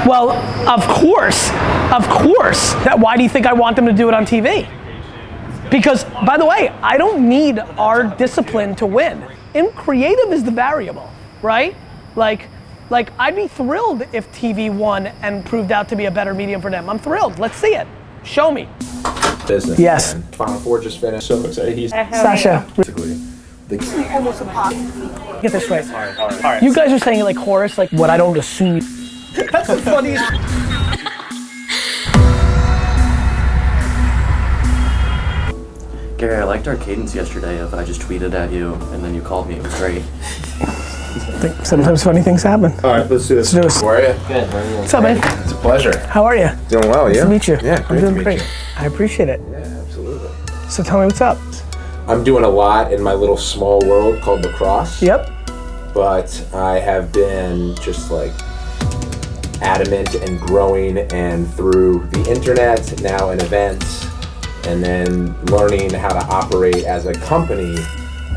Well, of course. Why do you think I want them to do it on TV? Because, by the way, I don't need our discipline to win. Creative is the variable, right? Like I'd be thrilled if TV won and proved out to be a better medium for them. I'm thrilled. Let's see it. Show me. Business. Yes. Final Four just finished. So excited. He's Sasha. basically Almost a pop. Get this right. All right. You guys are saying it like chorus, like what I don't assume. That's the funniest. Gary, I liked our cadence yesterday of I just tweeted at you and then you called me. It was great. Sometimes funny things happen. All right, let's do this. Let's do this. How are you? Good. How are you? What's up, man? It's a pleasure. How are you? Doing well, Nice to meet you. Yeah, I'm doing to meet great. you. I appreciate it. Yeah, absolutely. So tell me what's up. I'm doing a lot in my little small world called lacrosse. Yep. But I have been just like adamant and growing, and through the internet, now in events, and then learning how to operate as a company,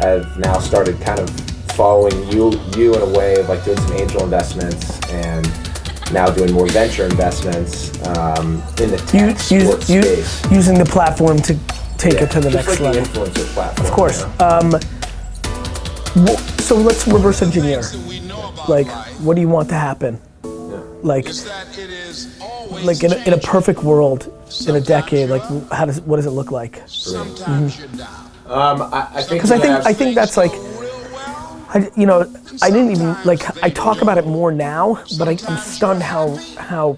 I've now started kind of following you in a way of like doing some angel investments and now doing more venture investments in the tech sports space. Using the platform to take it to the just next like level. the influencer platform. Of course. You know? So let's reverse engineer. Like, what do you want to happen? Like in a perfect world, in a decade, like what does it look like? I think Because I think that's like, I didn't even I talk about it more now, but I'm stunned how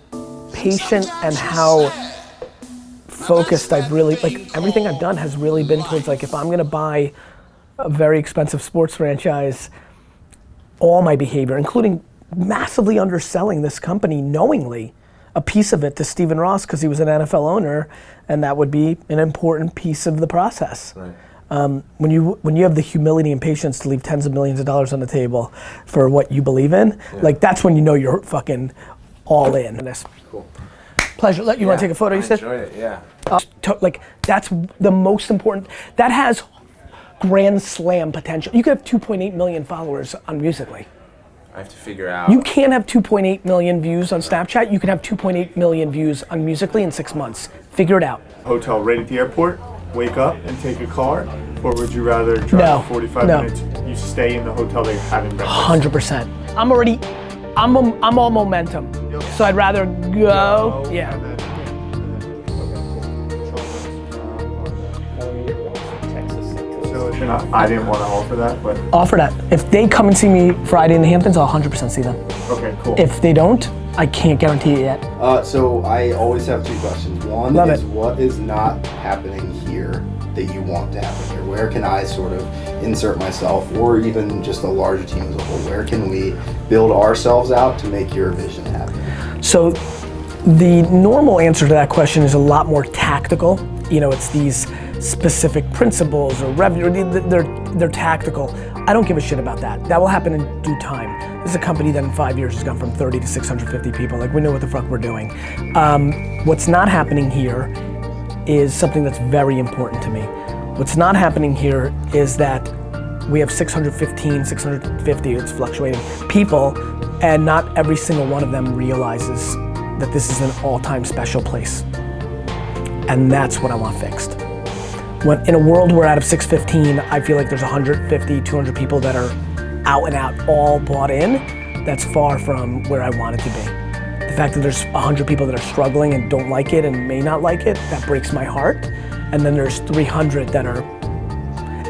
patient and how focused I've really, everything I've done has really been towards if I'm gonna buy a very expensive sports franchise, all my behavior, including massively underselling this company knowingly, a piece of it to Stephen Ross because he was an NFL owner, and that would be an important piece of the process. Right. When you have the humility and patience to leave tens of millions of dollars on the table for what you believe in, that's when you know you're fucking all in. Cool. Pleasure. You want to take a photo? You said. Enjoy it. Yeah. That's the most important. That has grand slam potential. You could have 2.8 million followers on Musical.ly. I have to figure out. You can't have 2.8 million views on Snapchat. You can have 2.8 million views on Musical.ly in 6 months. Figure it out. Hotel right at the airport, wake up and take a car, or would you rather drive 45 minutes? You stay in the hotel that you're having breakfast. 100%. I'm all momentum. So I'd rather go. Yeah. So I didn't want to offer that, but Offer that. If they come and see me Friday in the Hamptons, I'll 100% see them. okay, cool. If they don't, I can't guarantee it yet. So I always have two questions. One Love is it. what is not happening here that you want to happen here? Where can I sort of insert myself, or even just a larger team as a whole? Where can we build ourselves out to make your vision happen? So the normal answer to that question is a lot more tactical. It's these specific principles or revenue, they're tactical. I don't give a shit about that. That will happen in due time. This is a company that in 5 years has gone from 30 to 650 people. We know what the fuck we're doing. What's not happening here is something that's very important to me. What's not happening here is that we have 615, 650, it's fluctuating, people, and not every single one of them realizes that this is an all-time special place. And that's what I want fixed. When in a world where out of 615, I feel like there's 150, 200 people that are out and out, all bought in, that's far from where I want it to be. The fact that there's 100 people that are struggling and don't like it and may not like it, that breaks my heart. And then there's 300 that are,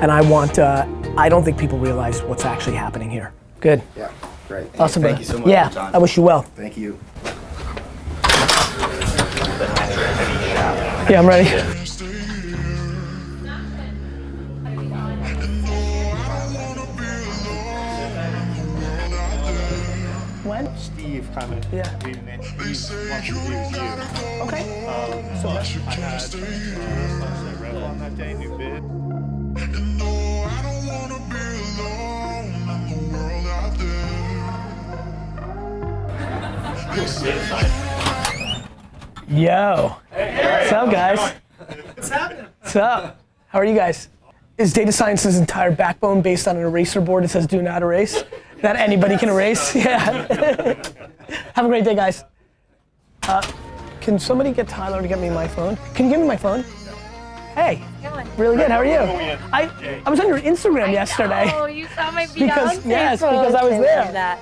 and I don't think people realize what's actually happening here. Good. Yeah, great. Awesome, Thank brother. you so much Yeah, for your time. I wish you well. Thank you. Yeah, I'm ready. When? Steve kind of leading it. He wants to be with you. Okay. So I had Red on that day, new bid. Yo. What's up, guys? What's happening? What's up? How are you guys? Is data science's entire backbone based on an eraser board that says do not erase? That anybody can erase? Yeah. Have a great day, guys. Can somebody get Tyler to get me my phone? Can you give me my phone? Hey, really good. How are you? I was on your Instagram yesterday. Oh, you saw my Beyonce Because yes, post. because I was love there. that.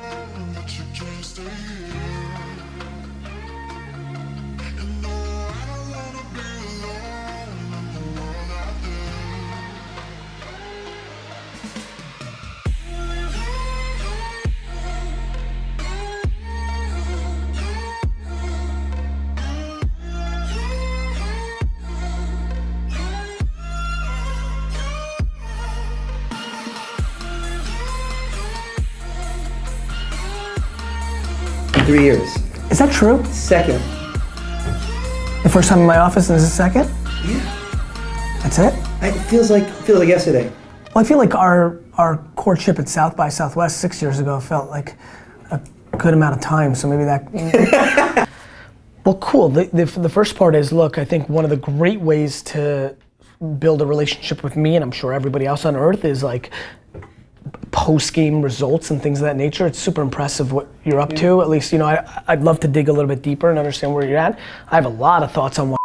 Three years. Is that true? Second. The first time in my office and this is the second? Yeah. That's it? It feels like yesterday. Well, I feel like our courtship at South by Southwest 6 years ago felt like a good amount of time, so maybe that... Well, cool. The first part is, look, I think one of the great ways to build a relationship with me, and I'm sure everybody else on earth, is like post-game results and things of that nature. It's super impressive what you're up to. At least, you know, I'd love to dig a little bit deeper and understand where you're at. I have a lot of thoughts on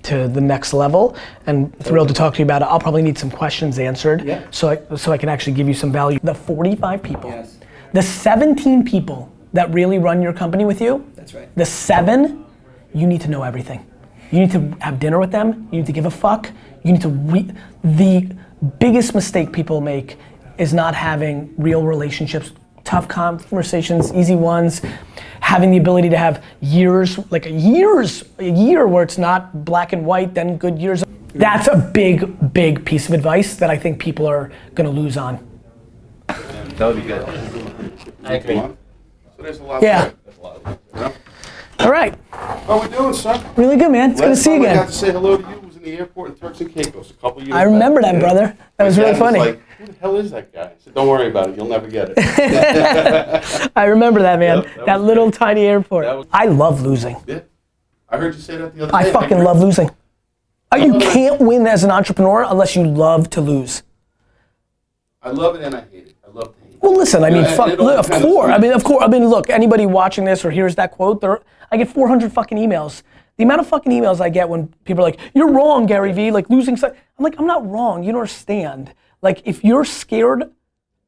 to the next level, and thrilled to talk to you about it. I'll probably need some questions answered, so I can actually give you some value. The 45 people, the 17 people that really run your company with you, that's right. The 7, you need to know everything. You need to have dinner with them, you need to give a fuck, you need to the biggest mistake people make is not having real relationships, tough conversations, easy ones, having the ability to have years, like a year where it's not black and white, then good years. That's a big, big piece of advice that I think people are gonna lose on. That would be good. I agree. So there's a lot. Yeah. Yeah. All right. How we doing, son? Really good, man. It's good to see you I got again. to say hello to you was in the airport in Turks and Caicos a couple years I remember that, brother. That was really funny. Like, who the hell is that guy? I said, don't worry about it. You'll never get it. I remember that, man. Yep, that little tiny airport. I love losing. Yeah. I heard you say that the other day. I fucking love losing. You can't win as an entrepreneur unless you love to lose. I love it and I hate it. I love to hate it. Well, listen, I mean, it all of depends. course. I mean, look, anybody watching this or hears that quote, I get 400 fucking emails. The amount of fucking emails I get when people are like, you're wrong, Garyvee, like losing. I'm like, I'm not wrong, you don't understand. Like, if you're scared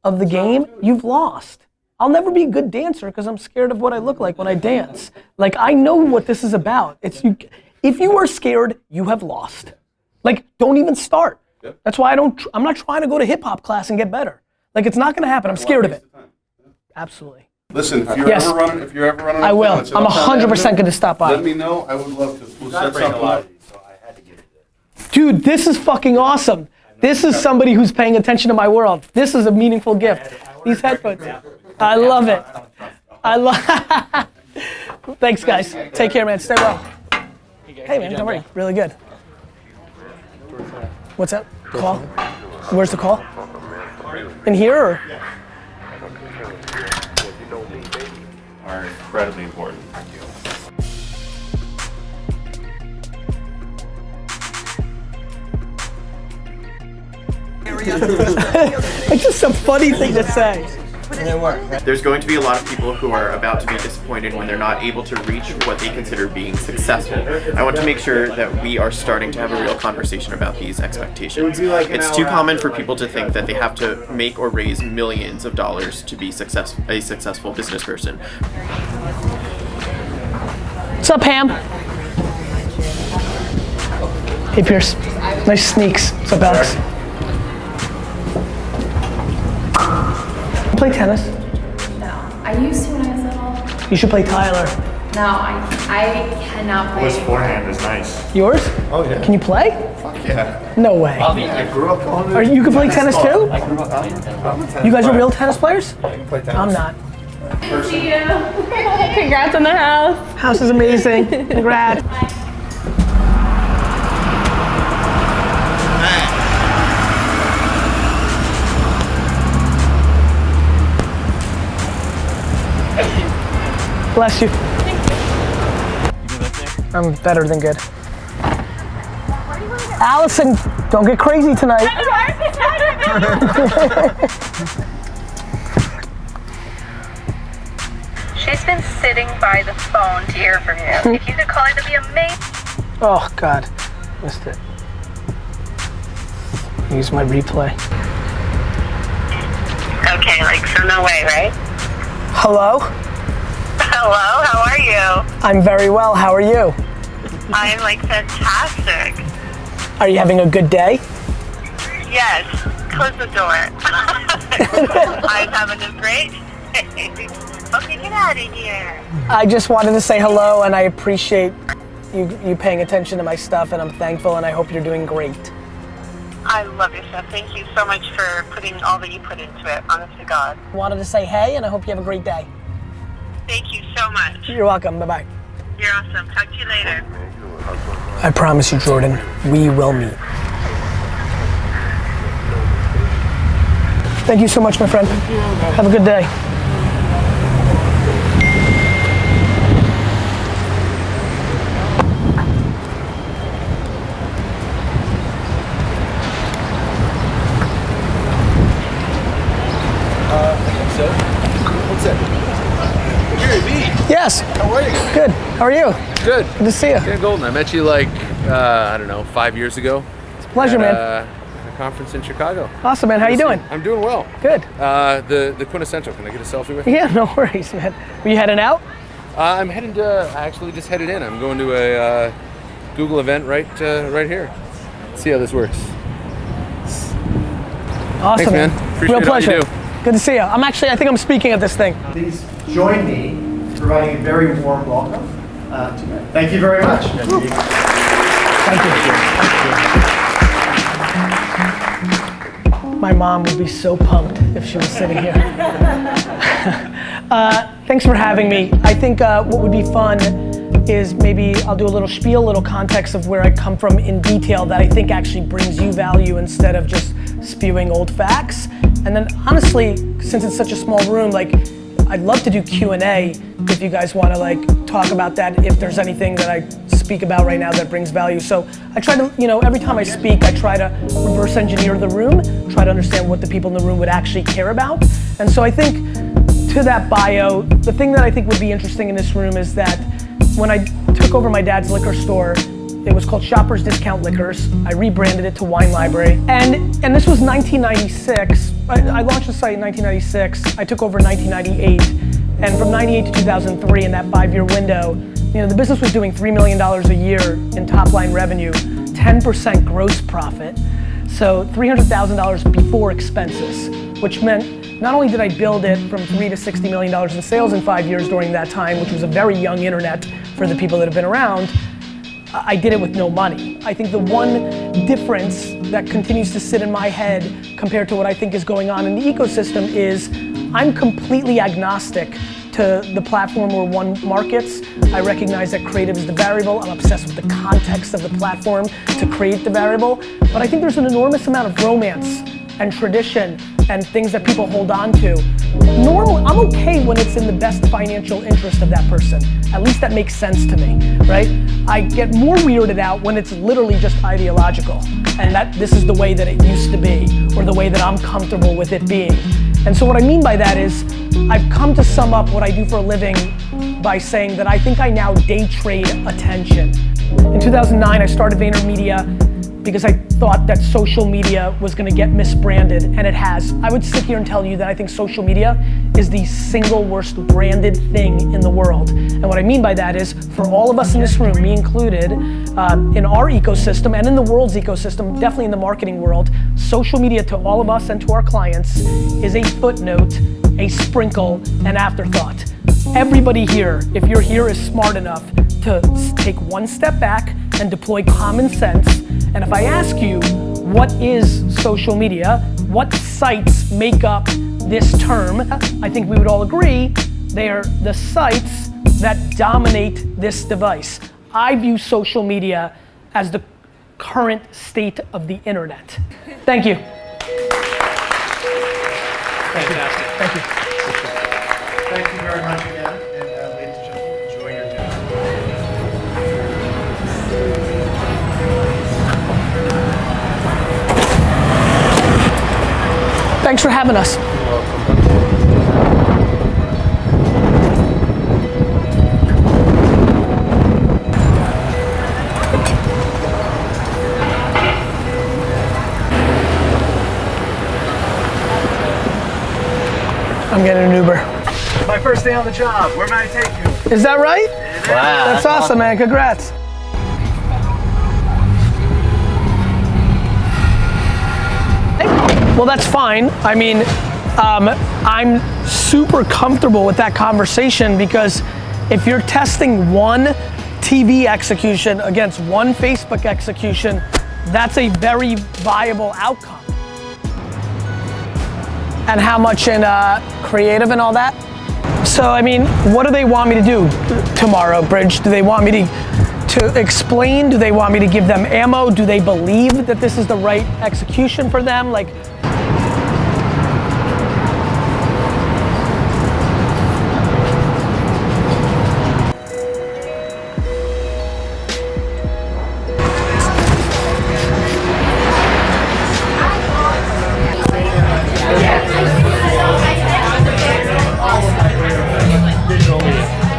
of the game, you've lost. I'll never be a good dancer because I'm scared of what I look like when I dance. Like, I know what this is about. If you are scared, you have lost. Like, don't even start. That's why I'm not trying to go to hip hop class and get better. Like, it's not gonna happen, I'm scared of it. Absolutely. Listen, if you're ever running, I will. I'm 100% gonna stop by. Let me know. I would love to. We'll set something up. Dude, this is fucking awesome. This is somebody who's paying attention to my world. This is a meaningful gift. These headphones. I love it. Thanks, guys. Take care, man. Stay well. Hey, man. How are you? Really good. What's that? Call? Where's the call? In here or? Are incredibly important. It's just a funny thing to say. There's going to be a lot of people who are about to be disappointed when they're not able to reach what they consider being successful. I want to make sure that we are starting to have a real conversation about these expectations. It's too common for people to think that they have to make or raise millions of dollars to be a successful business person. What's up, Pam? Hey, Pierce. Nice sneaks. What's up, Alex? Play tennis? No, I used to when I was little. You should play Tyler. No, I cannot play. His forehand is nice. Yours? Oh yeah. Can you play? Fuck yeah. No way. I grew up going to. You can play tennis too? I grew up. I'm a tennis You guys are player. real tennis players? I can play tennis. I'm not. See you. Congrats on the house. House is amazing. Congrats. Bless you. I'm better than good. Allison, don't get crazy tonight. She's been sitting by the phone to hear from you. If you could call her, that'd be amazing. Oh God, missed it. Use my replay. Okay, like, so no way, right? Hello? Hello, how are you? I'm very well, how are you? I'm like fantastic. Are you having a good day? Yes, close the door. I'm having a great day. Okay, get out of here. I just wanted to say hello, and I appreciate you paying attention to my stuff, and I'm thankful, and I hope you're doing great. I love your stuff. Thank you so much for putting all that you put into it, honest to God. Wanted to say hey, and I hope you have a great day. Thank you so much. You're welcome, bye-bye. You're awesome. Talk to you later. I promise you, Jordan, we will meet. Thank you so much, my friend. Have a good day. What's that? Garyvee. Yes. How are you? Good. How are you? Good. Good to see you. Dan Golden. I met you like, I don't know, 5 years ago. It's a pleasure, man. At a conference in Chicago. Awesome, man. How you doing? I'm doing well. Good. The quintessential. Can I get a selfie with you? Yeah, no worries, man. Were you heading out? I'm heading to, I actually just headed in. I'm going to a Google event right here. See how this works. Awesome, Thanks, man. Appreciate Real pleasure. all you do. Good to see you. I think I'm speaking at this thing. Please join me in providing a very warm welcome to me. Thank you very much. Thank you. My mom would be so pumped if she was sitting here. Thanks for having me. I think what would be fun is maybe I'll do a little spiel, a little context of where I come from in detail that I think actually brings you value instead of just spewing old facts. And then honestly, since it's such a small room, like I'd love to do Q&A if you guys want to like talk about that, if there's anything that I speak about right now that brings value. So I try to, every time I speak, I try to reverse engineer the room, try to understand what the people in the room would actually care about. And so I think to that bio, the thing that I think would be interesting in this room is that when I took over my dad's liquor store, it was called Shoppers Discount Liquors. I rebranded it to Wine Library. And this was 1996. I launched the site in 1996. I took over in 1998. And from 98 to 2003, in that 5-year window, the business was doing $3 million a year in top line revenue, 10% gross profit. So $300,000 before expenses, which meant not only did I build it from $3 to $60 million in sales in 5 years during that time, which was a very young internet for the people that have been around, I did it with no money. I think the one difference that continues to sit in my head compared to what I think is going on in the ecosystem is I'm completely agnostic to the platform where one markets. I recognize that creative is the variable. I'm obsessed with the context of the platform to create the variable. But I think there's an enormous amount of romance and tradition and things that people hold on to. I'm okay when it's in the best financial interest of that person. At least that makes sense to me, right? I get more weirded out when it's literally just ideological and that this is the way that it used to be or the way that I'm comfortable with it being. And so what I mean by that is I've come to sum up what I do for a living by saying that I think I now day trade attention. In 2009, I started VaynerMedia because I thought that social media was gonna get misbranded, and it has. I would sit here and tell you that I think social media is the single worst branded thing in the world. And what I mean by that is, for all of us in this room, me included, in our ecosystem and in the world's ecosystem, definitely in the marketing world, social media to all of us and to our clients is a footnote, a sprinkle, an afterthought. Everybody here, if you're here, is smart enough to take one step back and deploy common sense. And if I ask you, what is social media? What sites make up this term? I think we would all agree they are the sites that dominate this device. I view social media as the current state of the internet. Thank you. Fantastic. Thank you. Thank you very much again. And ladies and gentlemen, enjoy your dinner. Thanks for having us. I'm getting an Uber. My first day on the job. Where may I take you? Is that right? Wow. That's awesome, man. Congrats. Well, that's fine. I mean, I'm super comfortable with that conversation because if you're testing one TV execution against one Facebook execution, that's a very viable outcome. And how much in creative and all that? So, I mean, what do they want me to do tomorrow, Bridge? Do they want me to explain? Do they want me to give them ammo? Do they believe that this is the right execution for them? Like,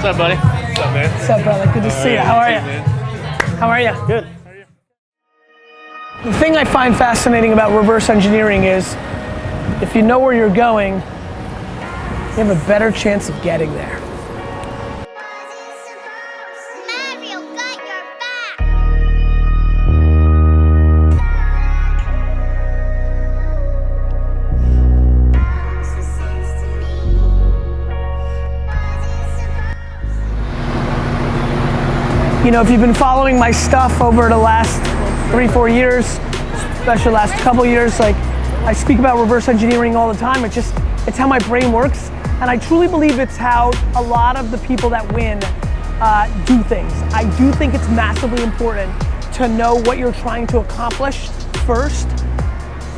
What's up, buddy? What's up, man? what's up, brother? Good to see you. How are you? How are you? Good. The thing I find fascinating about reverse engineering is if you know where you're going, you have a better chance of getting there. You know, if you've been following my stuff over the last 3-4 years, especially the last couple years, like I speak about reverse engineering all the time. It's how my brain works, and I truly believe it's how a lot of the people that win do things. I do think it's massively important to know what you're trying to accomplish first,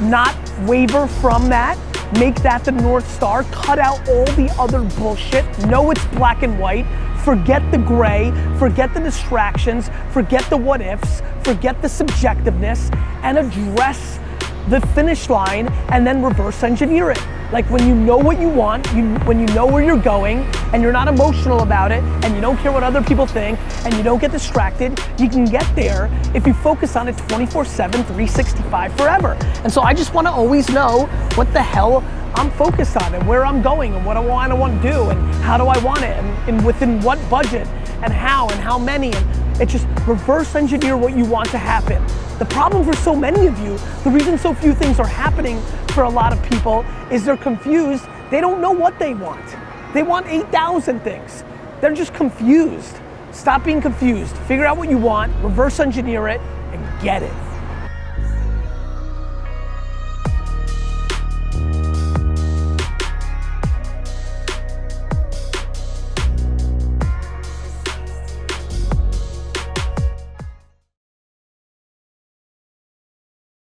not waver from that, make that the North Star, cut out all the other bullshit, know it's black and white, forget the gray, forget the distractions, forget the what ifs, forget the subjectiveness, and address the finish line and then reverse engineer it. Like when you know what you want, when you know where you're going, and you're not emotional about it, and you don't care what other people think, and you don't get distracted, you can get there if you focus on it 24/7, 365 forever. And so I just want to always know what the hell I'm focused on and where I'm going and what I want to do and how do I want it and within what budget and how many, and it just reverse engineer what you want to happen. The problem for so many of you, the reason so few things are happening for a lot of people is they're confused. They don't know what they want. They want 8,000 things. They're just confused. Stop being confused. Figure out what you want, reverse engineer it, and get it.